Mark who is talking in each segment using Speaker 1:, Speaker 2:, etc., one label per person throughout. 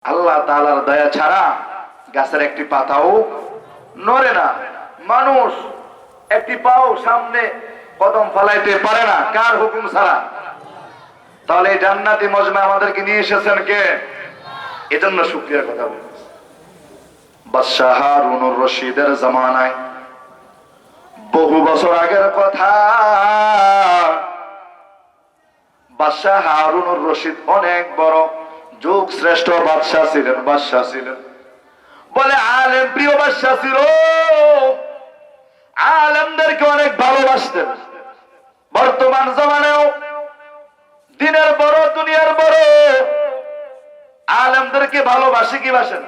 Speaker 1: আল্লাহ তাআলার দয়া ছাড়া গাছের একটি পাতাও নড়ে না। মানুষ একটি পাও সামনে কদম ফলাইতে পারে না কার হুকুম ছাড়া। তাহলে এই জান্নাতি মজমা আমাদেরকে নিয়ে এসেছেন কে? এজন্য শুকরিয়ার কথা বলছি। বাদশাহ হারুনুর রশিদের জামানায়, বহু বছর আগের কথা, বাদশাহ হারুনুর রশিদ অনেক বড় যুগ শ্রেষ্ঠ বাদশাহ ছিলেন। বলে আলেম প্রিয় বাদশাহ ছিল, আলেমদেরকে অনেক ভালোবাসতেন। বর্তমান জমানেও দিনের বড় দুনিয়ার বড় আলেমদেরকে ভালোবাসে কি বাসেন?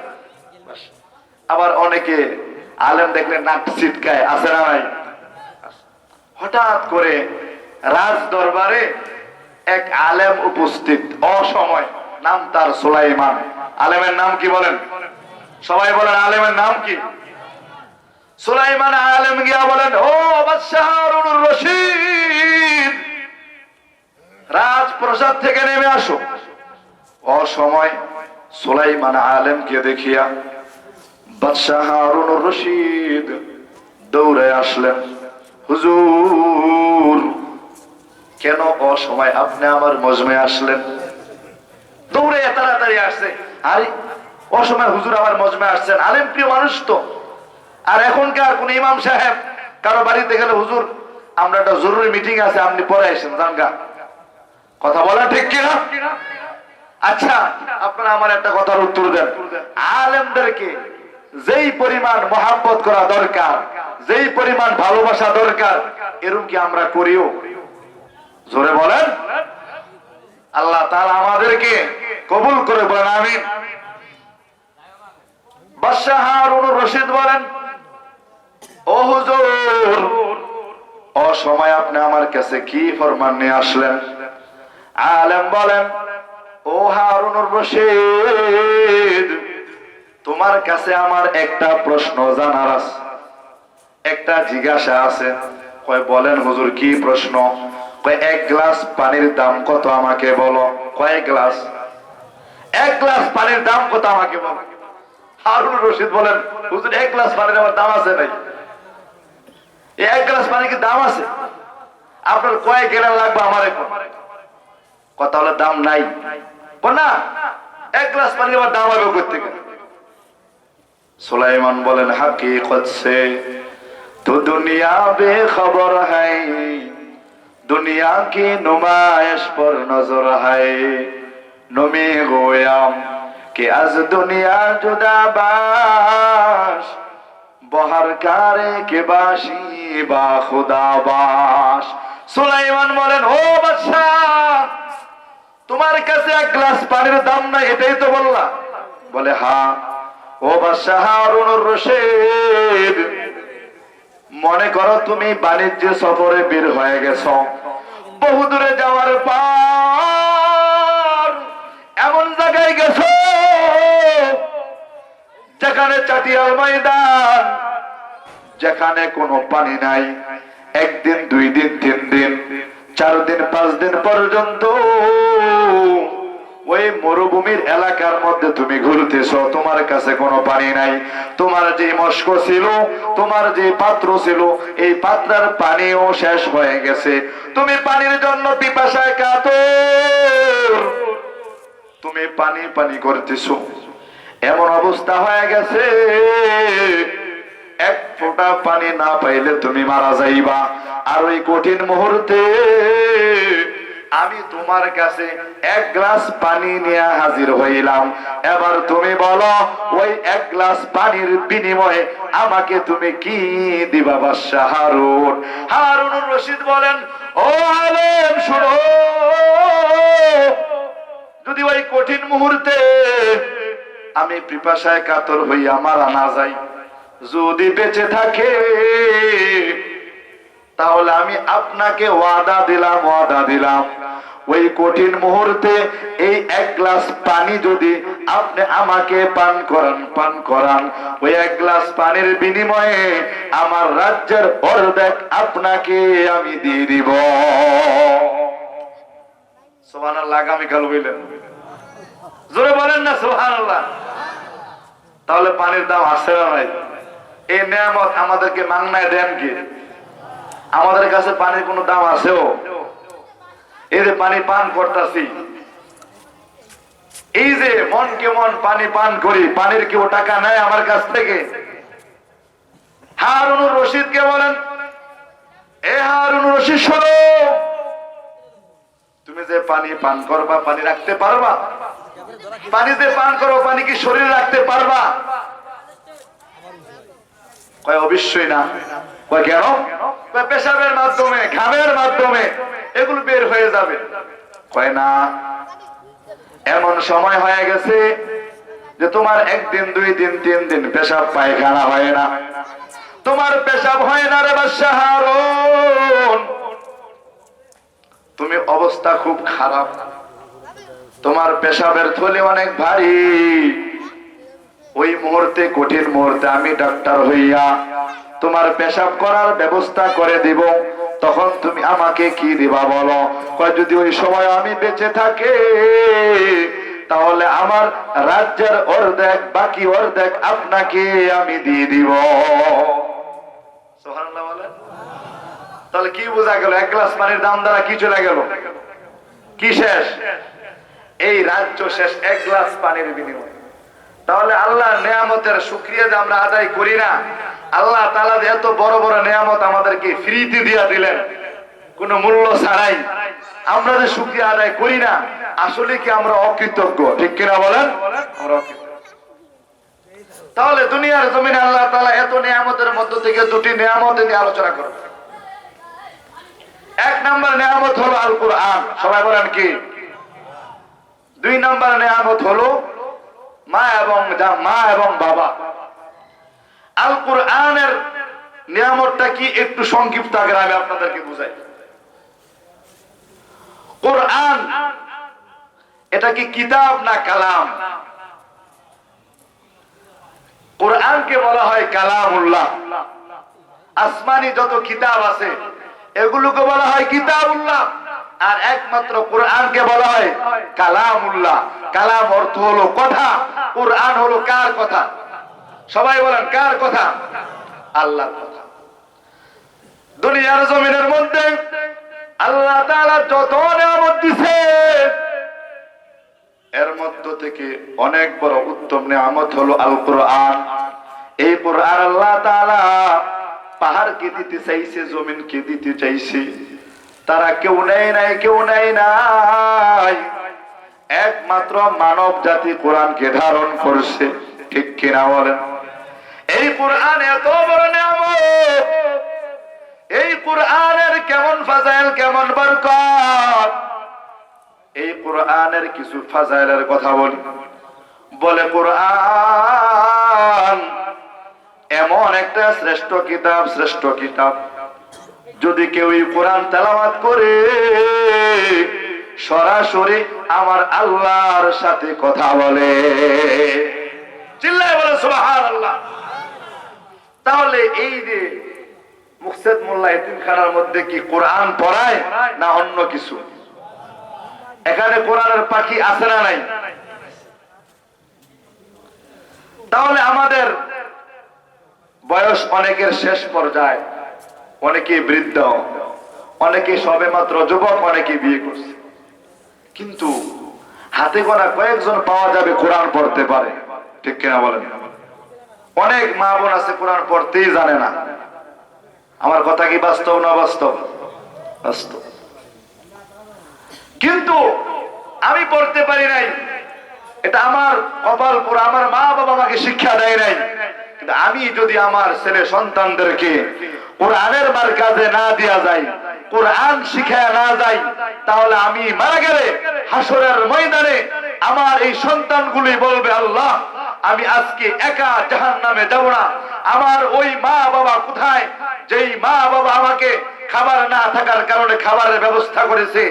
Speaker 1: আবার অনেকে আলেম দেখলে নাক ছিটকায়, আছে না নাই? হঠাৎ করে রাজ দরবারে এক আলেম উপস্থিত অসময়, নাম তার সুলাইমান। আলেমের নাম কি বলেন? সবাই বলেন আলেমের নাম কি? সুলাইমান। আলেম গিয়া বলেন, ও বাদশাহ হারুনুর রশিদ, রাজপ্রাসাদ থেকে নেমে আসো। অসময় সুলাইমান আলেমকে দেখিয়া বাদশাহ হারুনুর রশিদ দৌড়ে আসলেন, হুজুর কেন অসময় আপনি আমার মজমে আসলেন? দৌড়ে তাড়াতাড়ি আসছে। আরে অসময় হুজুর আমার মজমে আসছেন, আলেম প্রিয় মানুষ তো। আর এখনকার কোন ইমাম সাহেব কারো বাড়িতে গেলে, হুজুর আমরা একটা জরুরি মিটিং আছে, আপনি পরে আসেন জানগা। কথা বলা ঠিক কিনা? আচ্ছা আপনারা আমার একটা কথার উত্তর দেন। আলেমদেরকে যেই পরিমাণ মহাব্বত করা দরকার, যেই পরিমাণ ভালোবাসা দরকার, এরকম কি আমরা করিও? জোরে বলেন। আল্লাহ তাআলা আমাদেরকে কবুল করে বলেন আমিন। বাদশাহ হারুনুর রশিদ বলেন, ও হুজুর অসময় আপনি আমার কাছে কি ফরমান নিয়ে আসলেন? আলেম বলেন, ও হারুনুর রশিদ, তোমার কাছে আমার একটা প্রশ্ন জানার আছে, একটা জিজ্ঞাসা আছে। কয় বলেন হুজুর কি প্রশ্ন? কয় এক গ্লাস পানির দাম কত আমাকে বলো। কয় গ্লাস? এক গ্লাস পানির দাম কত আমাকে বলো। হারুনুর রশিদ বলেন, হুজুর এক গ্লাস পানির আমার দাম আছে নাই? এক গ্লাস পানির কি দাম আছে? আপনার কয় গ্লাস লাগবে আমার কথা হলে দাম নাই না, এক গ্লাস পানির আমার দাম হবে করতে গেলে। सुलाइमान बोलें हकीकत से तो दुनिया बेखबर है, दुनिया की नुमाइश पर नजर है। नमी गोयाम कि आज दुनिया जुदा बाश, बहर कारे के बाशी बा खुदा बाश। सुलाइमान बोलें, ओ बादशाह तुम्हारे কাছে এক গ্লাস পানির দাম নাই, এটাই তো বললা? বলে হ্যাঁ। ও বাদশাহ হারুনুর রশিদ, মনে করো তুমি বাণিজ্য সফরে বের হয়ে গেছো, বহু দূরে যাওয়ার পর এমন জায়গায় গেছো যেখানে চাটিয়াল ময়দান, যেখানে কোনো পানি নাই। একদিন, দুই দিন, তিন দিন, 4 দিন, 5 দিন পর্যন্ত ওই মরুভূমির এলাকার মধ্যে তুমি ঘুরতেছো, তোমার কাছে কোনো পানি নাই। তোমার যে মস্ক ছিল, তোমার যে পাত্র ছিল, এই পাত্রের পানিও শেষ হয়ে গেছে। তুমি পানির জন্য পিপাসায় কাতর, তুমি পানি পানি করতেছো। এমন অবস্থা হয়ে গেছে এক ফোঁটা পানি না পাইলে তুমি মারা যাইবা। আর ওই কঠিন মুহূর্তে আমি তোমার কাছে এক গ্লাস পানি নিয়ে হাজির হইলাম। এবার তুমি বলো ওই এক গ্লাস পানির বিনিময়ে আমাকে তুমি কি দিবা বাদশাহ হারুন? হারুনুর রশিদ বলেন, ও আলেম শুনো, যদি ওই কঠিন মুহূর্তে আমি পিপাসায় কাতর হইয়া মারা না যাই, যদি বেঁচে থাকে, তাহলে আমি আপনাকে ওয়াদা দিলাম ওই কঠিন মুহূর্তে এই এক গ্লাস পানি যদি আপনি আমাকে পান করান, ওই এক গ্লাস পানির বিনিময়ে আমার রাজ্যের অর্ধেক আপনাকে আমি দিয়ে দিব। সুবহানাল্লাহ। আগামীকাল বললেন জোরে বলেন না সুবহানাল্লাহ। তাহলে পানির দাম আছে না নাই? এই নিয়ামত আমাদেরকে মাংনায় দেন কি? আমাদের কাছে পানির কোনো দাম আছেও? এই যে পানি পান করতেছি, এই যে মন কেমন পানি পান করি, পানির কেউ টাকা নেয় আমার কাছ থেকে? হারুনুর রশিদকে বলেন, এ হারুনুর রশিদ শোনো, তুমি যে পানি পান করবা পানি রাখতে পারবা? পানি যে পান করো পানি কি শরীরে রাখতে পারবা? কয় অবশ্যই না। কয় কেন? কয় পেশাবের মাধ্যমে, ঘামের মাধ্যমে এগুলো বের হয়ে যাবে। কয় না, এমন সময় হয়ে গেছে যে তোমার একদিন, 2 দিন, 3 দিন পেশাব পায়খানা হয় না, তোমার পেশাব হয় না রে বাদশাহ হারুন, তুমি অবস্থা খুব খারাপ, তোমার পেশাবের থলি অনেক ভারী। ওই মুহূর্তে, কঠিন মুহূর্তে আমি ডাক্তার হইয়া তোমার পেশাব করার ব্যবস্থা করে দিব, তখন তুমি আমাকে কি দিবা বলো? কয় যদি ওই সময় আমি বেঁচে থাকি তাহলে আমার রাজ্যের অর্ধেক, বাকি অর্ধেক আপনাকে আমি দিয়ে দিব। সুবহানাল্লাহ বলেন। তাহলে কি বোঝা গেল? 1 গ্লাস পানির দাম দ্বারা কি চলে গেল? কি শেষ? এই রাজ্য শেষ 1 গ্লাস পানির বিনিময়ে। তাহলে আল্লাহর নিয়ামতের শুকরিয়া যে আমরা আদায় করি না, আল্লাহ তাআলা যে এত বড় বড় নিয়ামত আমাদেরকে ফ্রিতে দিয়া দিলেন কোনো মূল্য ছাড়াই, আমরা যে শুকরিয়া আদায় করি না, আসলে কি আমরা অকৃতজ্ঞ? ঠিক কিনা বলেন? আমরা অকৃতজ্ঞ। তাহলে দুনিয়ার জমিনে আল্লাহ তাআলা এত নিয়ামতের মধ্য থেকে 2টি নিয়ামত নিয়ে আলোচনা করব। 1 নম্বর নিয়ামত হলো আল কোরআন। সবাই বলেন কি? 2 নম্বর নিয়ামত হলো মা এবং বাবা। আল কোরআনের নিয়ামতটা কি একটু সংক্ষিপ্ত আকারে আমি আপনাদেরকে বুঝাই। কোরআন এটা কি কিতাব না কালাম? কোরআনকে বলা হয় কালামুল্লাহ। আসমানি যত কিতাব আছে এগুলোকে বলা হয় কিতাবুল্লাহ, আর একমাত্র কোরআনকে বলা হয় কালামুল্লাহ। কালাম অর্থ হলো কথা, কোরআন হলো কার কথা? সবাই বলেন কার কথা? আল্লাহর কথা। দুনিয়ার জমিনের মধ্যে আল্লাহ তাআলা যত নিয়ামত দিয়েছে এর মধ্য থেকে অনেক বড় উত্তম নিয়ামত হলো আল কোরআন। এই কোরআন আল্লাহ তাআলা পাহাড়কে দিতে চাইছে, জমিনকে দিতে চাইছে, তারা কেউ নেয় নাই, কেউ নেয় নাই, একমাত্র মানব জাতি কোরআনকে ধারণ করছে। ঠিক কিনা বলেন? এই কোরআন এত বড় নিয়ামত, এই কোরআনের কেমন ফাজাইল, কেমন বরকত। এই কোরআনের কিছু ফাজাইলের কথা বলি। বলে কোরআন এমন একটা শ্রেষ্ঠ কিতাব, শ্রেষ্ঠ কিতাব, যদি কেউ এই কোরআন তেলাওয়াত করে সরাসরি আমার আল্লাহর সাথে কথা বলে। চিল্লায় বলে সুবহানাল্লাহ। তাহলে এই যে মুকসেদ মোল্লা এতিমখানার মধ্যে কি কোরআন পড়ায় না অন্য কিছু? এখানে কোরআনের পাখি আছে না নাই? তাহলে আমাদের বয়স অনেকের শেষ পর্যায়ে, অনেকে বৃদ্ধ, অনেকে সবে মাত্র যুবক, অনেকে বিয়ে করছে, কিন্তু হাতে গোনা কয়েকজন পাওয়া যাবে কোরআন পড়তে পারে। ঠিক কিনা বলেন? অনেক মা বোন আছে কোরআন পড়তেই জানে না। আমার কথা কি বাস্তব না বাস্তব? বাস্তব। কিন্তু আমি পড়তে পারি নাই, এটা আমার কপাল পুরো, আমার মা বাবা আমাকে শিক্ষা দেয় নাই। কিন্তু আমি যদি আমার ছেলে সন্তানদেরকে কোরআনের মারকাজে না দিয়া যায়, কোরআন শিখায় না যায়, তাহলে আমি মারা গেলে হাসরের ময়দানে আমার এই সন্তানগুলি বলবে, আল্লাহ আমি আজকে একা জাহান্নামে যাব না। আমার ওই মা বাবা কোথায়, যেই মা বাবা আমাকে খাবার না থাকার কারণে খাবারের ব্যবস্থা করেছে,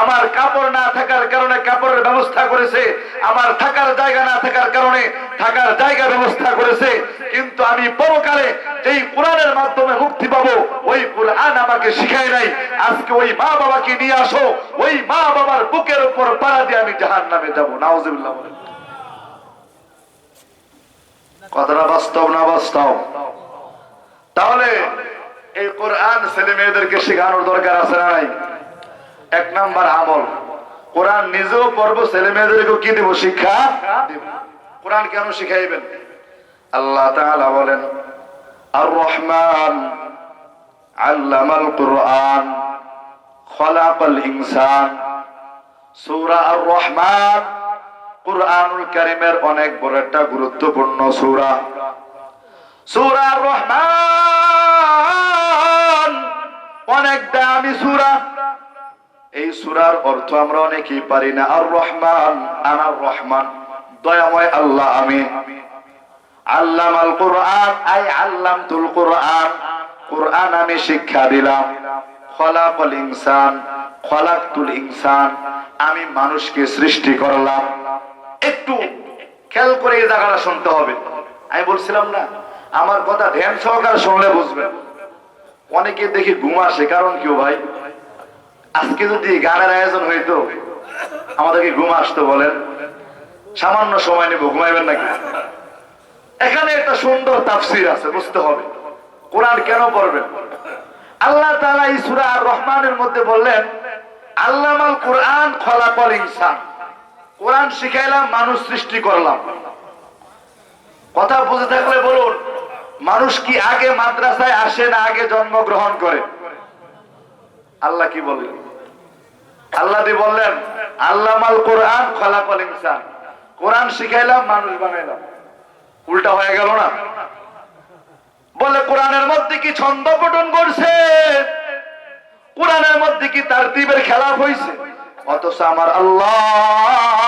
Speaker 1: আমার কাপড় না থাকার কারণে কাপড়ের ব্যবস্থা করেছে, আমার থাকার জায়গা না থাকার কারণে থাকার জায়গা ব্যবস্থা করেছে, কিন্তু আমি পরকালে যেই কোরআনের মাধ্যমে মুক্তি পাবো, ওই কোরআন আমাকে শিখায় নাই। আজকে ওই মা বাবাকে নিয়ে আসো, ওই মা বাবার বুকের উপর পাড়া দিয়ে আমি জাহান্নামে যাব। নাউজুবিল্লাহ। কথাটা বাস্তব না বাস্তব? তাহলে এই কোরআন ছেলে মেয়েদেরকে শেখানোর দরকার আছে না নাই? এক নাম্বার আমল, কোরআন নিজেও পড়বো, ছেলে মেয়েদেরকেও কি দেব? শিক্ষা দেব। কোরআন কেন শিখাইবেন? আল্লাহ তাআলা বলেন আর রহমান আল্লামাল কোরআন খলাকাল ইনসান। সূরা আর রহমান কুরআনুল কারীমের অনেক বড় একটা গুরুত্বপূর্ণ সূরা। সূরা আর রহমান অনেক দামি সূরা। এই সূরার অর্থ আমরা অনেকেই পারি না। আর রহমান, আনার রহমান, দয়াময় আল্লাহ আমি। আল্লামাল কোরআন আই আল্লামতুল কোরআন, কোরআন আমি শিক্ষা দিলাম। খলাকাল ইনসান, খলাকতুল ইনসান, আমি মানুষকে সৃষ্টি করলাম। একটু খেয়াল করে এই জায়গাটা শুনতে হবে। আমি বলছিলাম না, আমার কথা ধ্যান সহকারে শুনলে বুঝবেন। অনেকে দেখি ঘুম আসে, কারণ কেউ ভাই আজকে যদি গানের আয়োজন হইতো আমাদেরকে ঘুম আসতো বলেন? সামান্য সময় নেব, ঘুমাইবেন নাকি? এখানে একটা সুন্দর তাফসীর আছে, বুঝতে হবে কোরআন কেন পড়বেন। আল্লাহ তাআলা এই সূরা আর রহমানের মধ্যে বললেন আল্লামাল কোরআন খলাকাল ইনসান, কোরআন শিখাইলাম, মানুষ সৃষ্টি করলাম। কথা বুঝে থাকলে বলুন, মানুষ কি আগে মাদ্রাসায় আসে না আগে জন্মগ্রহণ করে? আল্লাহ কি বললেন? আল্লাহ দিয়ে বললেন আল্লামাল কোরআন খলাকাল ইনসান, কোরআন শিখাইলাম, মানুষ বানাইলাম। উল্টা হয়ে গেল না? বলে কোরআনের মধ্যে কি ছন্দ পঠন করছে? কোরআনের মধ্যে কি তারতিবের খেলাফ হইছে? অথচ আমার আল্লাহ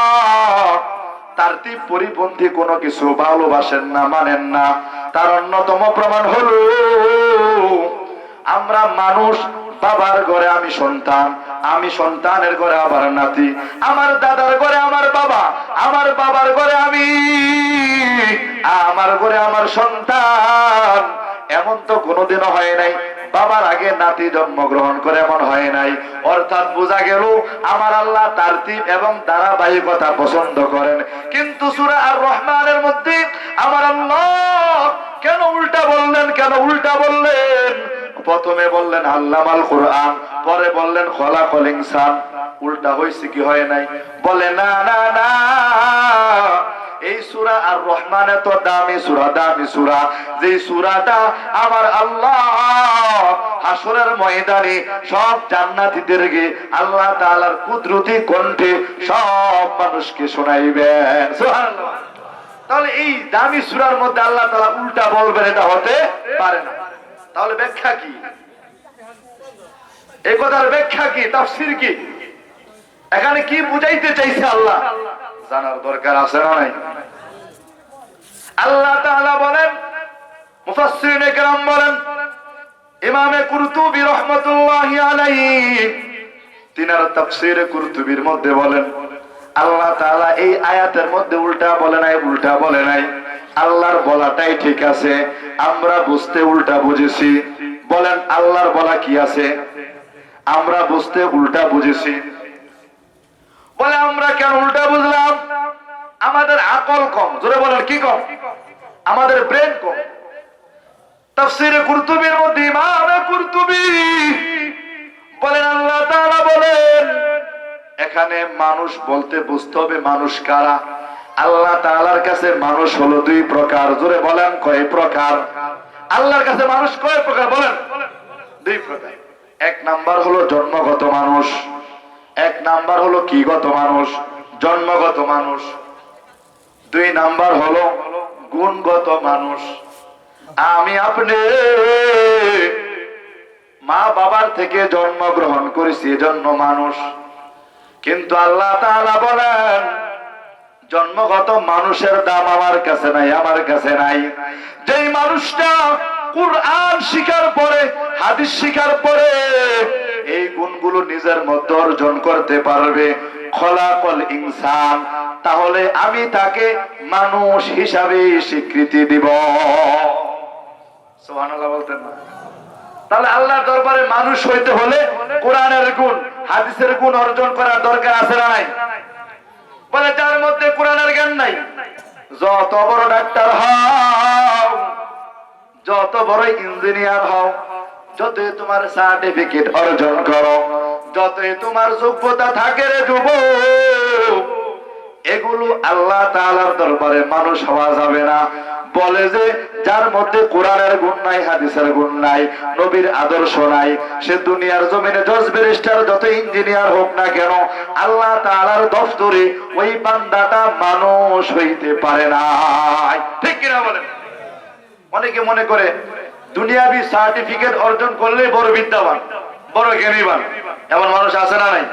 Speaker 1: তারতিব পরিপন্থী কোনো কিছু ভালোবাসেন না, মানেন না। তার অন্যতম প্রমাণ হলো আমরা মানুষ, বাবার ঘরে আমি সন্তান, আমি সন্তানের ঘরে আবার নাতি, আমার দাদার ঘরে আমার বাবা, আমার বাবার ঘরে আমি, আমার ঘরে আমার সন্তান। এমন তো কোনোদিনও হয় নাই বাবার আগে নাতি জন্মগ্রহণ করে, এমন হয় নাই। অর্থাৎ বোঝা গেল আমার আল্লাহ তারতিব এবং ধারাবাহিকতা পছন্দ করেন। কিন্তু সূরা আর রহমানের মধ্যে আমার আল্লাহ কেন উল্টা বললেন? কেন উল্টা বললেন? প্রথমে বললেন আল্লামাল কোরআন, পরে বললেন খলাকাল ইনসান। উল্টা হইছে কি হয় নাই? বলে না না না, এই সূরা আর রহমান এত দামি সূরা, দামি সূরা, যে সূরাটা আমার আল্লাহ হাসরের ময়দানে সব জান্নাতীদেরকে আল্লাহ তাআলার কুদরতি কণ্ঠে সব মানুষকে শোনাইবেন। সুবহানাল্লাহ। তাহলে এই দামি সূরার মধ্যে আল্লাহ তাআলা উল্টা বলবেন, এটা হতে পারে না। তাহলে ব্যাখ্যা কি? এই কথার ব্যাখ্যা কি? তাফসীর কি? এখানে কি বুঝাইতে চাইছে আল্লাহ জানার দরকার আছে না নাই? আল্লাহ তাআলা বলেন, মুফাসসিরিনে কেরাম বলেন, ইমামে কুরতুবী রাহমাতুল্লাহি আলাইহি তিনার তাফসীরে কুরতুবীর মধ্যে বলেন আল্লাহ তাআলা এই আয়াতের মধ্যে উল্টা বলে নাই, উল্টা বলে নাই। আল্লাহর বলাটাই ঠিক আছে, আমরা বুঝতে উল্টা বুঝেছি। বলেন আল্লাহর বলা কি আছে? আমরা বুঝতে উল্টা বুঝেছি। বলে আমরা কেন উল্টা বুঝলাম? আমাদের আকল কম। জোরে বলেন কি কম? আমাদের ব্রেন কম। তাফসীরে কুরতুবীর মধ্যে ইমামে কুরতুবী বলেন আল্লাহ তাআলা বলেন এখানে মানুষ বলতে বুঝতে হবে মানুষ কারা। আল্লাহ তাআলার কাছে মানুষ হলো দুই প্রকার। জোরে বলেন কয় প্রকার? আল্লাহর কাছে মানুষ কয় প্রকার বলেন? দুই প্রকার। এক নাম্বার হলো জন্মগত মানুষ, এক নাম্বার হলো কিগত মানুষ? জন্মগত মানুষ। দুই নাম্বার হলো গুণগত মানুষ। আমি আপনি মা বাবার থেকে জন্মগ্রহণ করেছি এজন্য মানুষ। কিন্তু আল্লাহ তাআলা বলেন জন্মগত মানুষের দাম আমার কাছে নাই, আমার কাছে নাই। যেই মানুষটা কুরআন শিখার পরে, হাদিস শিখার পরে এই গুণগুলো নিজের মধ্যে অর্জন করতে পারবে, খলাকাল ইনসান, তাহলে আমি তাকে মানুষ হিসাবে স্বীকৃতি দিব। সুবহানাল্লাহ বলতেন না? তাহলে আল্লাহর দরবারে মানুষ হইতে হলে কোরআনের গুণ, হাদিসের গুণ অর্জন করার দরকার আছে না নাই? বলে যার মধ্যে কোরআনের জ্ঞান নাই, যত বড় ডাক্তার হও, যত বড় ইঞ্জিনিয়ার হও, যতই তোমার সার্টিফিকেট অর্জন করো, যতই তোমার যোগ্যতা থাকে রে যুবক, এগুলো আল্লাহ তাআলার দরবারে মানুষ হওয়া যাবে না। বলে যে যার মধ্যে কোরআনের গুণ নাই, হাদিসের গুণ নাই, নবীর আদর্শ নাই, সে দুনিয়ার জমিনে জজ ব্যারিস্টার যত ইঞ্জিনিয়ার হোক না কেন, আল্লাহ তাআলার দফতরে ওই বান্দাটা মানুষ হইতে পারে না। ঠিক কিনা বলেন? অনেকে মনে করে দুনিয়াবি সার্টিফিকেট অর্জন করলে বড় বিদ্যাবান, বড় জ্ঞানীবান। এমন মানুষ আছে না নাই?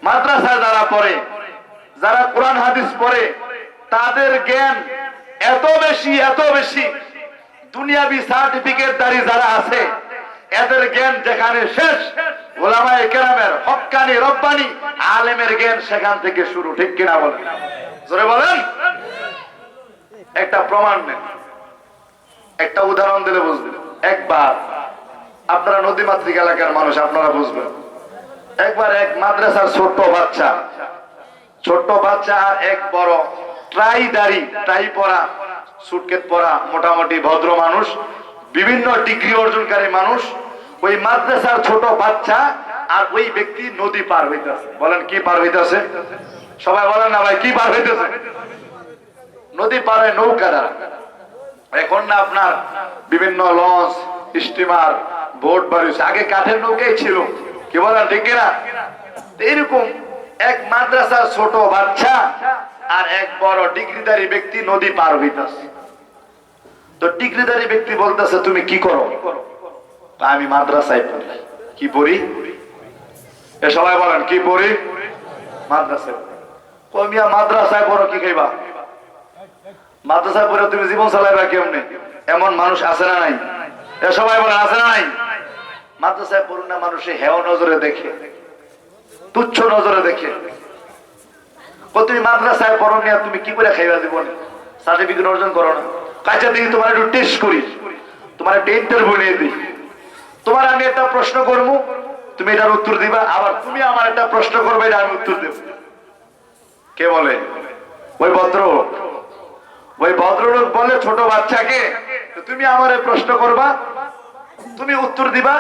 Speaker 1: মাদ্রাসায় যারা পড়ে, যারা কোরআন হাদিস পড়ে, তাদের জ্ঞান এত বেশি, এত বেশি, দুনিয়াবি সার্টিফিকেট দারি যারা আছে, এদের জ্ঞান যেখানে শেষ, ওলামায়ে কেরামের হক্কানি রব্বানি আলেমের জ্ঞান সেখান থেকে শুরু। ঠিক কিনা বলেন? জোরে বলেন। একটা প্রমাণ নেন, একটা উদাহরণ দিলে বুঝবেন। একবার আপনারা নদীমাতৃক এলাকার মানুষ, আপনারা বুঝবেন। একবার এক মাদ্রাসার ছোট্ট বাচ্চা আর এক বড় টাই পরা, সুটকেট পরা, মোটামুটি ভদ্র মানুষ, বিভিন্ন ডিগ্রি অর্জনকারী মানুষ, ওই মাদ্রাসার ছোট বাচ্চা আর ওই ব্যক্তি নদী পার হইতেছে। বলেন কি পার হইতেছে? সবাই বলেন না ভাই, কি পার হইতেছে? নদী পার হয় নৌকা দ্বারা। এখন না আপনার বিভিন্ন লঞ্চ, স্টিমার, বোট বাড়িছে, আগে কাঠের নৌকাই ছিল। কি বলেন? ঠিক কিনা? এইরকম এক মাদ্রাসার ছোট বাচ্চা আর এক বড় ডিগ্রিধারী ব্যক্তি নদী পার হইতেছে। তো ডিগ্রিধারী ব্যক্তি বলতেছে, তুমি কি করো? আমি মাদ্রাসায় পড়ি। কি পড়ি? এ সবাই বলেন কি পড়ি? মাদ্রাসায়। কমিয়া মাদ্রাসায় পড়ো, কি খাইবা? মাদ্রাসায় পড়ে তুমি জীবন চালাইবা কেমনে? এমন মানুষ আছে না নাই? এ সবাই বলেন আছে না নাই? মাদ্রাসায় পড়ুন না, মানুষে হেয় নজরে দেখে, তুচ্ছ নজরে দেখে। তুমি মাদ্রাসায় পড়ো নিয়ে তুমি কি করে খাইবা জীবনে? সার্টিফিকেট অর্জন করো না। কাছে দিকে তোমার একটু টেস্ট করি, তোমার একটা ইন্টারভিউ নিয়ে দিই, তোমার আমি একটা প্রশ্ন করবো, তুমি এটার উত্তর দিবা, আবার তুমি আমার একটা প্রশ্ন করবে, এটা আমি উত্তর দেব। কে বলে? ওই ভদ্রলোক বলে ছোট বাচ্চাকে, তুমি আমার প্রশ্ন করবা, তুমি উত্তর দিবা,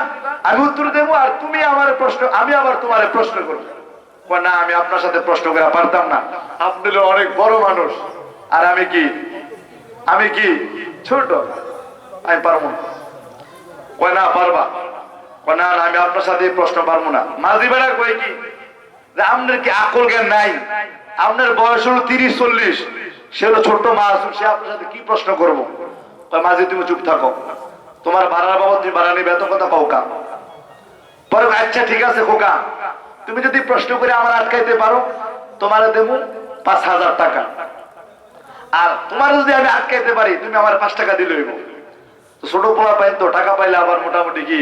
Speaker 1: আমি উত্তর দেবো, আর তুমি আমার প্রশ্ন, আমি আবার তোমার প্রশ্ন করবো। না, আমি আপনার সাথে প্রশ্ন করা পারতাম না, আপনি অনেক বড় মানুষ, আর আমি কি ছোট, আমি পারবো না। না পারবা? না, আমি আপনার সাথে প্রশ্ন পারবো না। মাঝি বেড়া কই কি, আপনার কি আকল জ্ঞান নাই? আপনার বয়স হলো 30-40, সে হলো ছোট্ট মাছ, সে আপনার সাথে কি প্রশ্ন করবো? মাঝি তুমি চুপ থাকো, তোমার ভাড়ার বাবদ তুমি ভাড়া নিবে, এত কথা কৌকা। পরে আচ্ছা ঠিক আছে খোকা, তুমি যদি প্রশ্ন করে আমার আটকাইতে পারো, তোমার দেবো 5,000 টাকা, আর তোমার যদি আমি আটকাইতে পারি, তুমি আমার 5 টাকা দিলে হইব। তো ছোট পোলা পাইন তো, টাকা পাইলে আবার মোটামুটি কি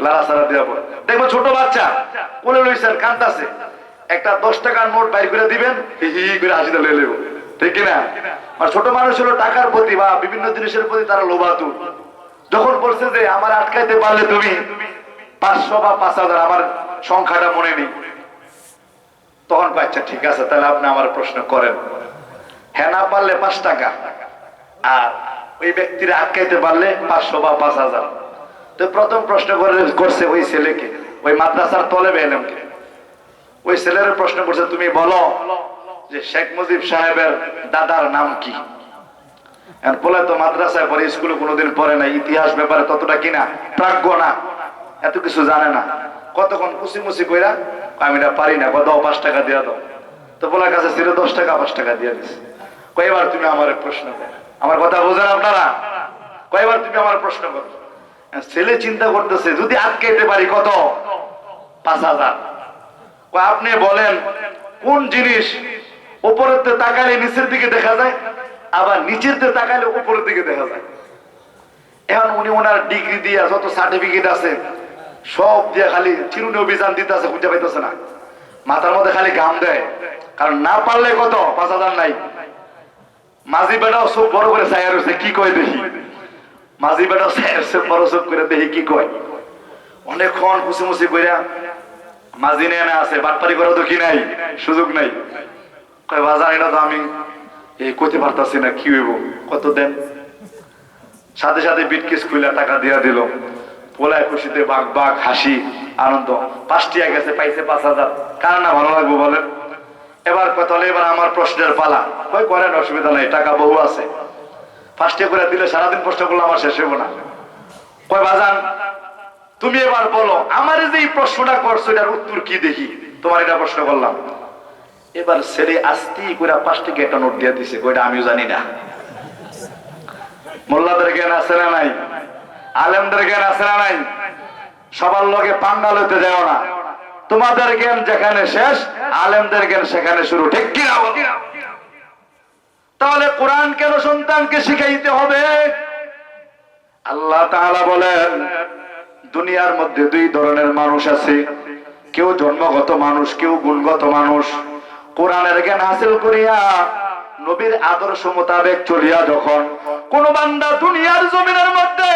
Speaker 1: লারা সারা দেওয়া পড়ে। দেখবো ছোট বাচ্চা কোলে লইছেন, কান্দাছে, একটা 10 টাকার নোট বাইর করে দিবেন, হি করে হাসিটা লয়ে লেব। ঠিক কিনা? আর ছোট মানুষ হলো টাকার প্রতি বা বিভিন্ন জিনিসের প্রতি তারা লোভাতুর। যখন বলছে যে আমার আটকাইতে পারলে তুমি 500 বা 5,000, আমার সংখ্যাটা মনে নেই, তখন আচ্ছা ঠিক আছে, তাহলে আপনি আমার প্রশ্ন করেন। হ্যাঁ না পারলে 5 টাকা, আর ওই ব্যক্তিরা আটকাইতে পারলে 500 বা 5,000। তো প্রথম প্রশ্ন করছে ওই ছেলেকে, ওই মাদ্রাসার তলেবে এলেমকে। ওই ছেলের প্রশ্ন করছে, তুমি বলো যে শেখ মুজিব সাহেবের দাদার নাম কি? বলে তো মাদ্রাসায় পরে, স্কুলে কোনোদিন পড়ে না, ইতিহাস ব্যাপারে ততটা কিনা প্রাজ্ঞ না, এত কিছু জানে না। কতক্ষণ কুচি কইরা, আমি না পারি না, দাও 5 টাকা দিয়ে দাও। তো বলার কাছে ছিল 10 টাকা, 5 টাকা দিয়ে দিচ্ছে। কয়েবার তুমি আমার প্রশ্ন করো, আমার কথা বোঝেন আপনারা? কয়েবার তুমি আমার প্রশ্ন করো। ছেলে চিন্তা করতেছে, যদি আটকাইতে পারি কত? 5,000। আপনি বলেন কোন জিনিস উপরের দিকে তাকালে নিচের দিকে দেখা যায়, আবার নিচের দিকে তাকালে উপরের দিকে দেখা যায়? এখন উনি ওনার ডিগ্রি দিয়ে যত সার্টিফিকেট আছে সব দিয়ে খালি চিরুনি অভিযান দিতে আছে, খুঁজে পাইতেছে না, মাথার মধ্যে খালি ঘাম দেয়। কারণ না পারলে কত? 5,000 নাই। মাঝি বেটাও চোখ বড় করে চাইয়া রয়েছে, কি কয় দেখি। মাঝি বেটাও বড় চোখ করে দেখি কি কয়। অনেকক্ষণ কুচি কইরা মাঝি নিয়ে আছে, বাটপারি করা তো কি নাই, সুযোগ নাই। কয় বাজার, এটা তো আমি এই কইতে পারতাছি না কি হইব, কত দেন। সাথে সাথে বিটকিস খুলে টাকা দিয়া দিল। পোলায় খুশিতে বাঘ বাঘ হাসি আনন্দ। 5 টিয়া গেছে, পাইছে 5,000। কার না ভালো লাগবো বলেন? এবার কত হলে এবার আমার প্রশ্নের পালা। কই করেন, অসুবিধা নাই, টাকা বহু আছে। 5 টিয়া করে দিলে সারাদিন প্রশ্ন করলে আমার শেষ হইব না। কয় বাজান তুমি এবার বলো, আমার যে এই প্রশ্নটা করছো এটার উত্তর কি দেখি, তোমার এটা প্রশ্ন করলাম। এবার ছেলে আস্তি করে 5 টাকা একটা নোট দিয়ে দিছে, কইটা আমিও জানি না। মোল্লাদের জ্ঞান আছে না নাই? আলেমদের জ্ঞান আছে না নাই? সবার লগে পাঙ্গা লইতে যাও না। তোমাদের জ্ঞান যেখানে শেষ, আলেমদের জ্ঞান সেখানে শুরু, ঠিক কি না? তাহলে কোরআন কেন সন্তানকে শিখাইতে হবে? আল্লাহ তাআলা বলেন, দুনিয়ার মধ্যে 2 ধরনের মানুষ আছে, কেউ জন্মগত মানুষ, কেউ গুণগত মানুষ। কোরআনের জ্ঞান হাসিল করিয়া নবীর আদর্শ মোতাবেক চলিয়া যখন কোন বান্দা দুনিয়ার জমিনের মধ্যে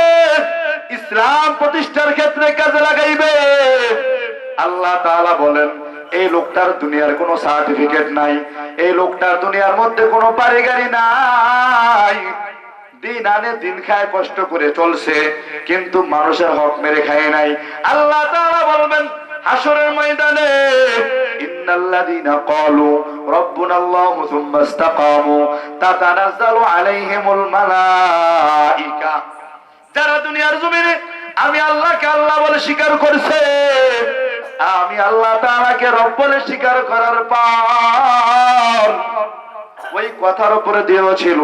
Speaker 1: ইসলাম প্রতিষ্ঠার ক্ষেত্রে কাজে লাগাইবে, আল্লাহ তাআলা বলেন এই লোকটার দুনিয়ার কোনো সার্টিফিকেট নাই, এই লোকটার দুনিয়ার মধ্যে কোনো বাড়ি-গাড়ি নাই, দিন আনে দিন খায়, কষ্ট করে চলছে, কিন্তু মানুষের হক মেরে খায় নাই। আল্লাহ তাআলা বলবেন হাসরের ময়দানে, ইন্নাল্লাযীনা ক্বালু রাব্বুনাল্লাহু সুম্মা ইসতাকামু তাতানাজ্জালু আলাইহিমুল মালায়েকা। যারা দুনিয়ার জমিনে আমি আল্লাহকে আল্লাহ বলে স্বীকার করছে, আমি আল্লাহ তাআলাকে রব বলে স্বীকার করার পর ওই কথার উপরে দেহ ছিল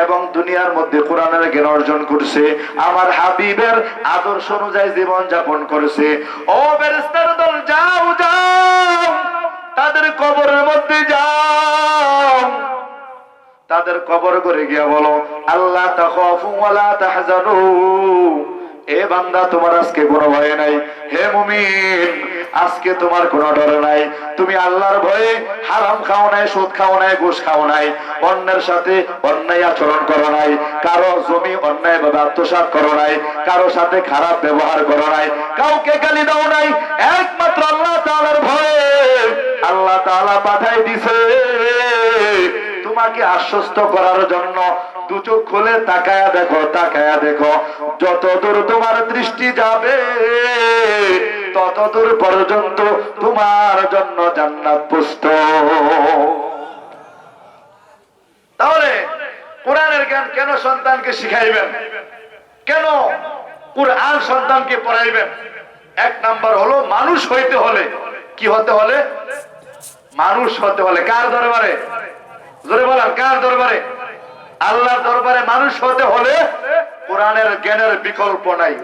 Speaker 1: এবং দুনিয়ার মধ্যে কোরআনের জ্ঞান অর্জন করছে, আমার হাবিবের আদর্শ অনুযায়ী জীবন যাপন করেছে, ও ফেরেশতার দল যাও যাও, তাদের কবরের মধ্যে যাও, তাদের কবর করে গিয়া বলো আল্লাহ তাখাফু ওয়ালা তাহজানু, এ বান্দা তোমার আজকে কোনো ভয় নাই, হে মুমিন আজকে তোমার কোনো ডর নাই, তুমি আল্লাহর ভয়ে হারাম খাও নাই, সুদ খাও নাই, ঘুষ খাও নাই, অন্যের সাথে অন্যায় আচরণ করো নাই, কারো জমি অন্যায় ভাবে আত্মসাৎ করো নাই, কারো সাথে খারাপ ব্যবহার করো নাই, কাউকে গালি দাও নাই, একমাত্র আল্লাহ তাআলার ভয়ে আল্লাহ তাআলা পাঠাই দিছে তোমাকে আশ্বস্ত করার জন্য। 2 চোখ খুলে তাকায়া দেখো, তাকায়া দেখো, যতদূর তোমার দৃষ্টি যাবে ততদূর পর্যন্ত তোমার জন্য জান্নাত পুষ্ট। তাহলে কোরআনের জ্ঞান কেন সন্তানকে শিখাইবেন? কেন কোরআন সন্তানকে পড়াইবেন? 1 নাম্বার হলো মানুষ হইতে হলে, কি হতে হলে? মানুষ হতে হলে। কার দরবারে? জোরে বলেন, কার দরবারে? আল্লাহর দরবারে মানুষ হতে হলে কোরআনের জ্ঞানের বিকল্প নাই।